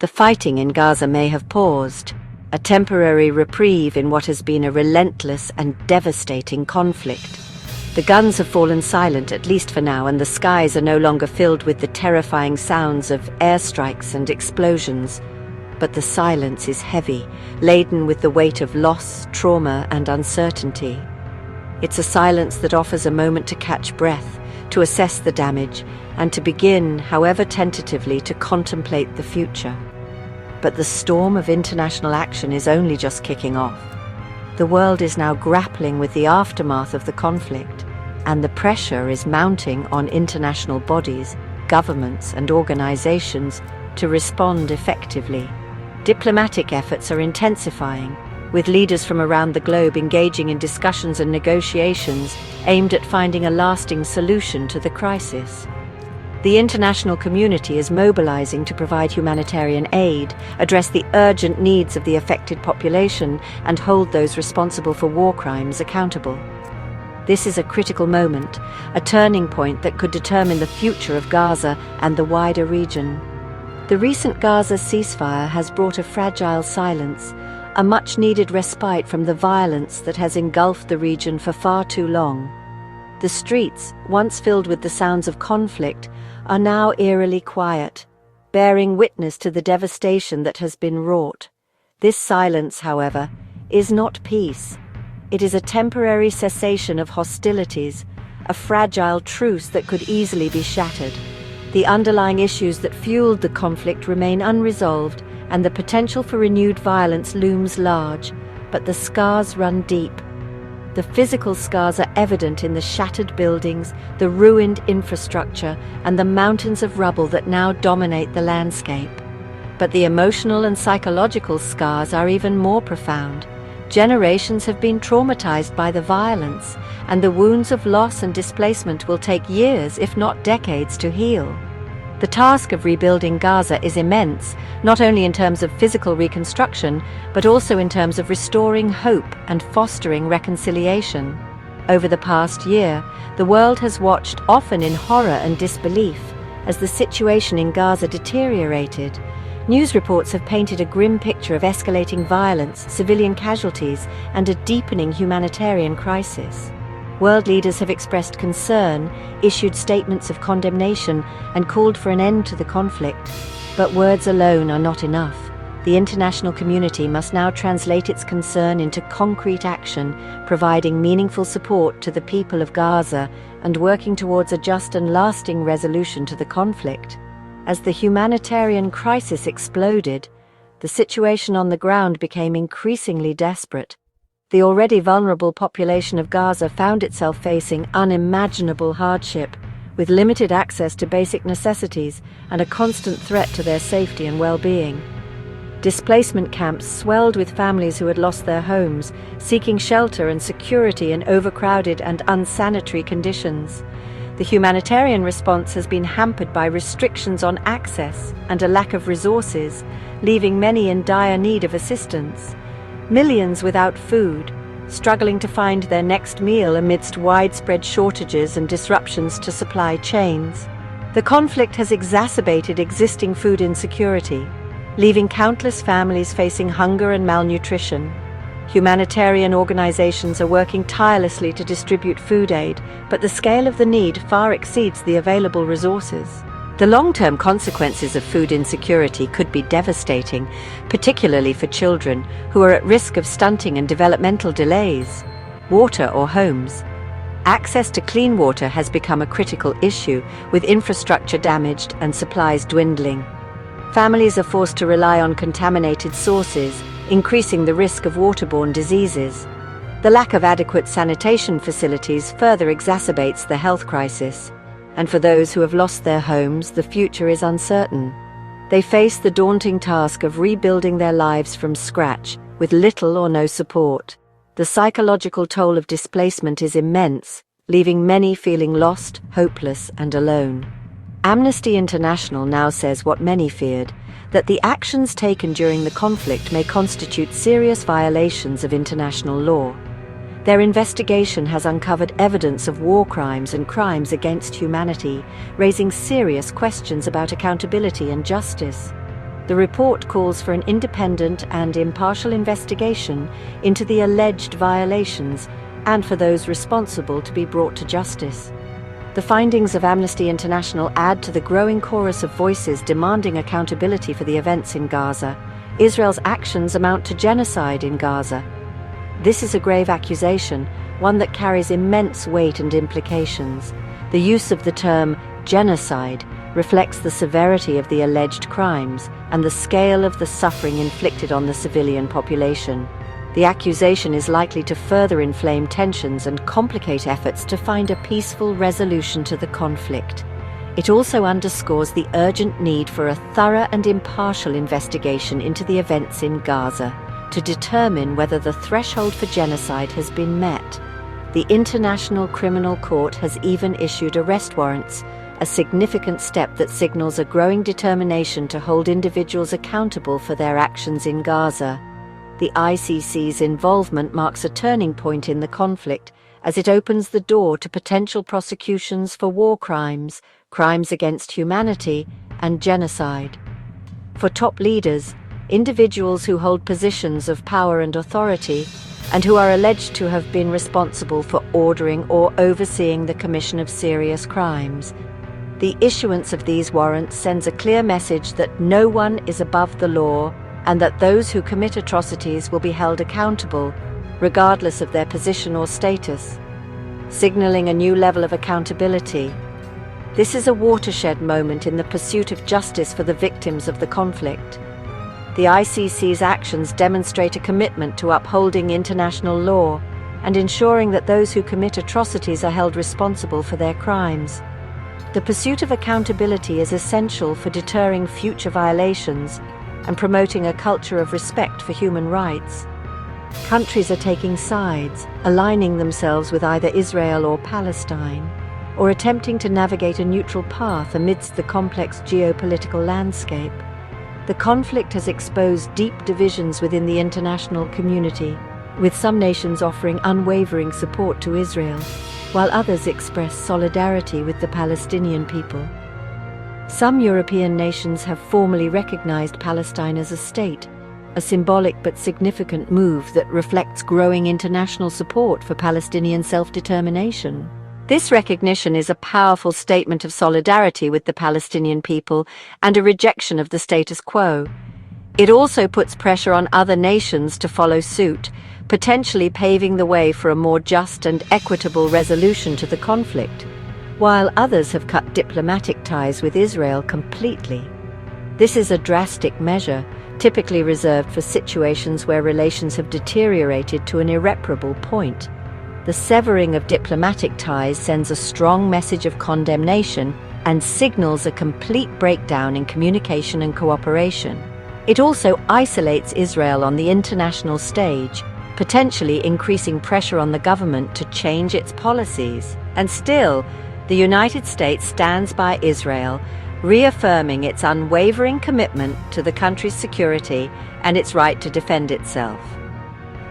The fighting in Gaza may have paused, a temporary reprieve in what has been a relentless and devastating conflict. The guns have fallen silent, at least for now, and the skies are no longer filled with the terrifying sounds of airstrikes and explosions. But the silence is heavy, laden with the weight of loss, trauma, and uncertainty. It's a silence that offers a moment to catch breath, to assess the damage, and to begin, however tentatively, to contemplate the future. But the storm of international action is only just kicking off. The world is now grappling with the aftermath of the conflict, and the pressure is mounting on international bodies, governments, and organizations to respond effectively. Diplomatic efforts are intensifying, with leaders from around the globe engaging in discussions and negotiations aimed at finding a lasting solution to the crisis. The international community is mobilizing to provide humanitarian aid, address the urgent needs of the affected population, and hold those responsible for war crimes accountable. This is a critical moment, a turning point that could determine the future of Gaza and the wider region. The recent Gaza ceasefire has brought a fragile silence, a much-needed respite from the violence that has engulfed the region for far too long. The streets, once filled with the sounds of conflict, are now eerily quiet, bearing witness to the devastation that has been wrought. This silence, however, is not peace. It is a temporary cessation of hostilities, a fragile truce that could easily be shattered. The underlying issues that fueled the conflict remain unresolved, and the potential for renewed violence looms large, but the scars run deep. The physical scars are evident in the shattered buildings, the ruined infrastructure, and the mountains of rubble that now dominate the landscape. But the emotional and psychological scars are even more profound. Generations have been traumatized by the violence, and the wounds of loss and displacement will take years, if not decades, to heal. The task of rebuilding Gaza is immense, not only in terms of physical reconstruction, but also in terms of restoring hope and fostering reconciliation. Over the past year, the world has watched, often in horror and disbelief, as the situation in Gaza deteriorated. News reports have painted a grim picture of escalating violence, civilian casualties, and a deepening humanitarian crisis. World leaders have expressed concern, issued statements of condemnation, and called for an end to the conflict. But words alone are not enough. The international community must now translate its concern into concrete action, providing meaningful support to the people of Gaza and working towards a just and lasting resolution to the conflict. As the humanitarian crisis exploded, the situation on the ground became increasingly desperate. The already vulnerable population of Gaza found itself facing unimaginable hardship, with limited access to basic necessities and a constant threat to their safety and well-being. Displacement camps swelled with families who had lost their homes, seeking shelter and security in overcrowded and unsanitary conditions. The humanitarian response has been hampered by restrictions on access and a lack of resources, leaving many in dire need of assistance. Millions without food, struggling to find their next meal amidst widespread shortages and disruptions to supply chains. The conflict has exacerbated existing food insecurity, leaving countless families facing hunger and malnutrition. Humanitarian organizations are working tirelessly to distribute food aid, but the scale of the need far exceeds the available resources. The long-term consequences of food insecurity could be devastating, particularly for children who are at risk of stunting and developmental delays. Water or homes. Access to clean water has become a critical issue, with infrastructure damaged and supplies dwindling. Families are forced to rely on contaminated sources, increasing the risk of waterborne diseases. The lack of adequate sanitation facilities further exacerbates the health crisis. And for those who have lost their homes, the future is uncertain. They face the daunting task of rebuilding their lives from scratch, with little or no support. The psychological toll of displacement is immense, leaving many feeling lost, hopeless, and alone. Amnesty International now says what many feared, that the actions taken during the conflict may constitute serious violations of international law. Their investigation has uncovered evidence of war crimes and crimes against humanity, raising serious questions about accountability and justice. The report calls for an independent and impartial investigation into the alleged violations and for those responsible to be brought to justice. The findings of Amnesty International add to the growing chorus of voices demanding accountability for the events in Gaza. Israel's actions amount to genocide in Gaza. This is a grave accusation, one that carries immense weight and implications. The use of the term genocide reflects the severity of the alleged crimes and the scale of the suffering inflicted on the civilian population. The accusation is likely to further inflame tensions and complicate efforts to find a peaceful resolution to the conflict. It also underscores the urgent need for a thorough and impartial investigation into the events in Gaza to determine whether the threshold for genocide has been met. The International Criminal Court has even issued arrest warrants, a significant step that signals a growing determination to hold individuals accountable for their actions in Gaza. The ICC's involvement marks a turning point in the conflict as it opens the door to potential prosecutions for war crimes, crimes against humanity, and genocide. For top leaders, individuals who hold positions of power and authority, and who are alleged to have been responsible for ordering or overseeing the commission of serious crimes, the issuance of these warrants sends a clear message that no one is above the law and that those who commit atrocities will be held accountable, regardless of their position or status, signaling a new level of accountability. This is a watershed moment in the pursuit of justice for the victims of the conflict. The ICC's actions demonstrate a commitment to upholding international law and ensuring that those who commit atrocities are held responsible for their crimes. The pursuit of accountability is essential for deterring future violations and promoting a culture of respect for human rights. Countries are taking sides, aligning themselves with either Israel or Palestine, or attempting to navigate a neutral path amidst the complex geopolitical landscape. The conflict has exposed deep divisions within the international community, with some nations offering unwavering support to Israel, while others express solidarity with the Palestinian people. Some European nations have formally recognized Palestine as a state, a symbolic but significant move that reflects growing international support for Palestinian self-determination. This recognition is a powerful statement of solidarity with the Palestinian people and a rejection of the status quo. It also puts pressure on other nations to follow suit, potentially paving the way for a more just and equitable resolution to the conflict, while others have cut diplomatic ties with Israel completely. This is a drastic measure, typically reserved for situations where relations have deteriorated to an irreparable point. The severing of diplomatic ties sends a strong message of condemnation and signals a complete breakdown in communication and cooperation. It also isolates Israel on the international stage, potentially increasing pressure on the government to change its policies. And still, the United States stands by Israel, reaffirming its unwavering commitment to the country's security and its right to defend itself.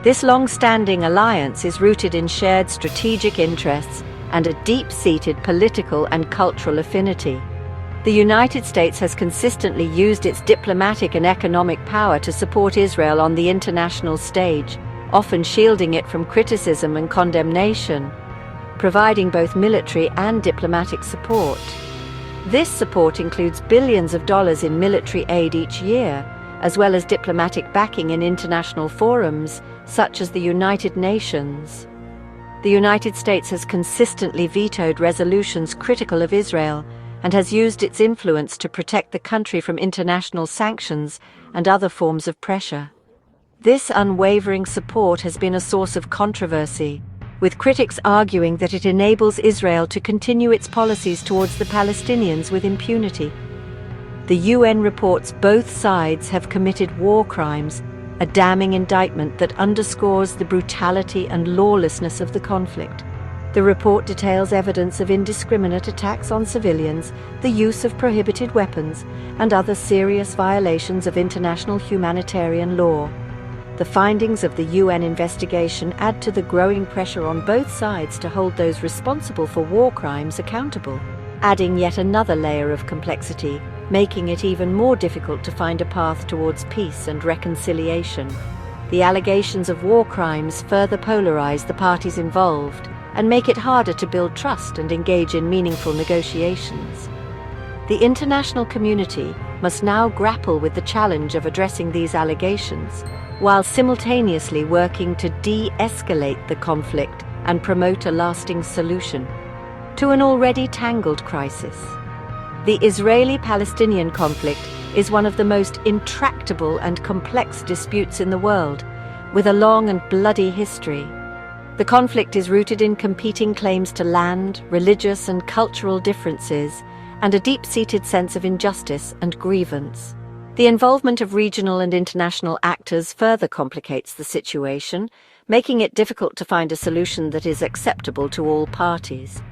This long-standing alliance is rooted in shared strategic interests and a deep-seated political and cultural affinity. The United States has consistently used its diplomatic and economic power to support Israel on the international stage, often shielding it from criticism and condemnation, providing both military and diplomatic support. This support includes billions of dollars in military aid each year, as well as diplomatic backing in international forums, such as the United Nations. The United States has consistently vetoed resolutions critical of Israel and has used its influence to protect the country from international sanctions and other forms of pressure. This unwavering support has been a source of controversy, with critics arguing that it enables Israel to continue its policies towards the Palestinians with impunity. The UN reports both sides have committed war crimes, a damning indictment that underscores the brutality and lawlessness of the conflict. The report details evidence of indiscriminate attacks on civilians, the use of prohibited weapons, and other serious violations of international humanitarian law. The findings of the UN investigation add to the growing pressure on both sides to hold those responsible for war crimes accountable, adding yet another layer of complexity. making it even more difficult to find a path towards peace and reconciliation. The allegations of war crimes further polarize the parties involved and make it harder to build trust and engage in meaningful negotiations. The international community must now grapple with the challenge of addressing these allegations, while simultaneously working to de-escalate the conflict and promote a lasting solution to an already tangled crisis. The Israeli-Palestinian conflict is one of the most intractable and complex disputes in the world, with a long and bloody history. The conflict is rooted in competing claims to land, religious and cultural differences, and a deep-seated sense of injustice and grievance. The involvement of regional and international actors further complicates the situation, making it difficult to find a solution that is acceptable to all parties.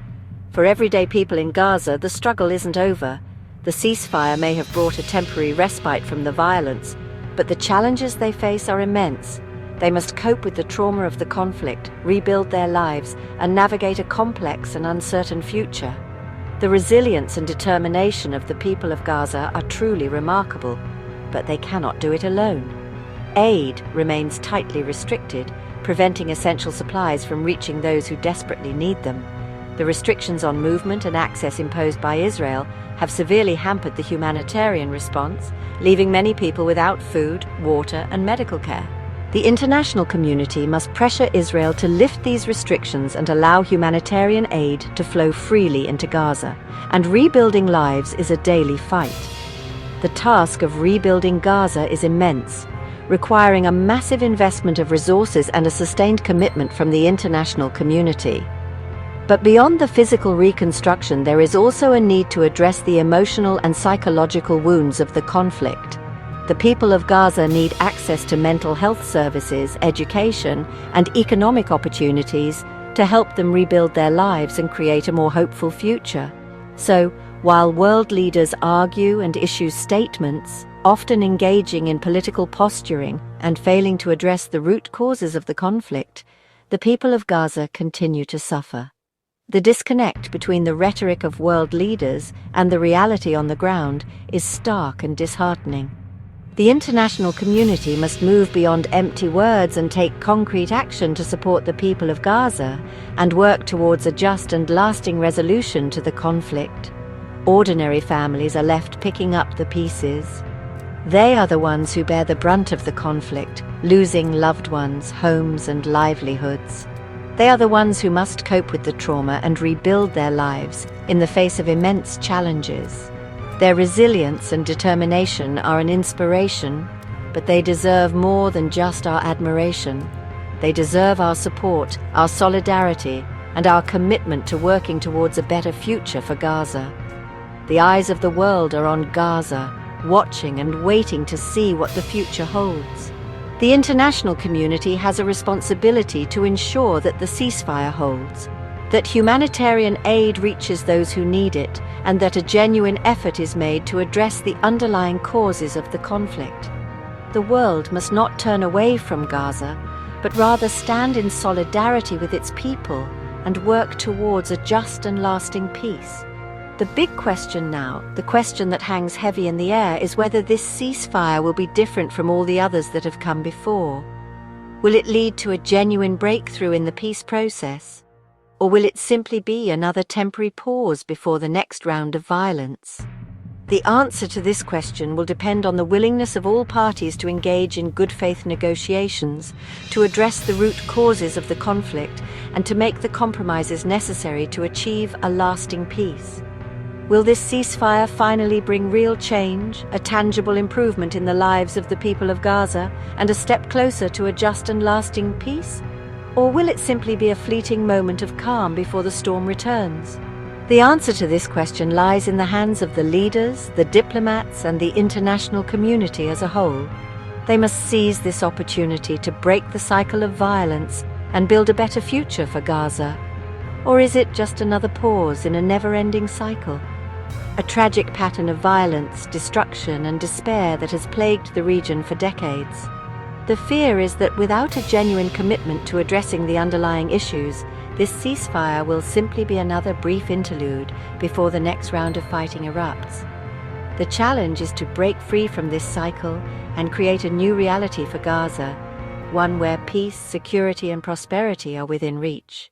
For everyday people in Gaza, the struggle isn't over. The ceasefire may have brought a temporary respite from the violence, but the challenges they face are immense. They must cope with the trauma of the conflict, rebuild their lives, and navigate a complex and uncertain future. The resilience and determination of the people of Gaza are truly remarkable, but they cannot do it alone. Aid remains tightly restricted, preventing essential supplies from reaching those who desperately need them. The restrictions on movement and access imposed by Israel have severely hampered the humanitarian response, leaving many people without food, water, and medical care. The international community must pressure Israel to lift these restrictions and allow humanitarian aid to flow freely into Gaza, and rebuilding lives is a daily fight. The task of rebuilding Gaza is immense, requiring a massive investment of resources and a sustained commitment from the international community. But beyond the physical reconstruction, there is also a need to address the emotional and psychological wounds of the conflict. The people of Gaza need access to mental health services, education, and economic opportunities to help them rebuild their lives and create a more hopeful future. So, while world leaders argue and issue statements, often engaging in political posturing and failing to address the root causes of the conflict, the people of Gaza continue to suffer. The disconnect between the rhetoric of world leaders and the reality on the ground is stark and disheartening. The international community must move beyond empty words and take concrete action to support the people of Gaza and work towards a just and lasting resolution to the conflict. Ordinary families are left picking up the pieces. They are the ones who bear the brunt of the conflict, losing loved ones, homes, and livelihoods. They are the ones who must cope with the trauma and rebuild their lives in the face of immense challenges. Their resilience and determination are an inspiration, but they deserve more than just our admiration. They deserve our support, our solidarity, and our commitment to working towards a better future for Gaza. The eyes of the world are on Gaza, watching and waiting to see what the future holds. The international community has a responsibility to ensure that the ceasefire holds, that humanitarian aid reaches those who need it, and that a genuine effort is made to address the underlying causes of the conflict. The world must not turn away from Gaza, but rather stand in solidarity with its people and work towards a just and lasting peace. The big question now, the question that hangs heavy in the air, is whether this ceasefire will be different from all the others that have come before. Will it lead to a genuine breakthrough in the peace process? Or will it simply be another temporary pause before the next round of violence? The answer to this question will depend on the willingness of all parties to engage in good faith negotiations, to address the root causes of the conflict, and to make the compromises necessary to achieve a lasting peace. Will this ceasefire finally bring real change, a tangible improvement in the lives of the people of Gaza, and a step closer to a just and lasting peace? Or will it simply be a fleeting moment of calm before the storm returns? The answer to this question lies in the hands of the leaders, the diplomats, and the international community as a whole. They must seize this opportunity to break the cycle of violence and build a better future for Gaza. Or is it just another pause in a never-ending cycle? A tragic pattern of violence, destruction, and despair that has plagued the region for decades. The fear is that without a genuine commitment to addressing the underlying issues, this ceasefire will simply be another brief interlude before the next round of fighting erupts. The challenge is to break free from this cycle and create a new reality for Gaza, one where peace, security, and prosperity are within reach.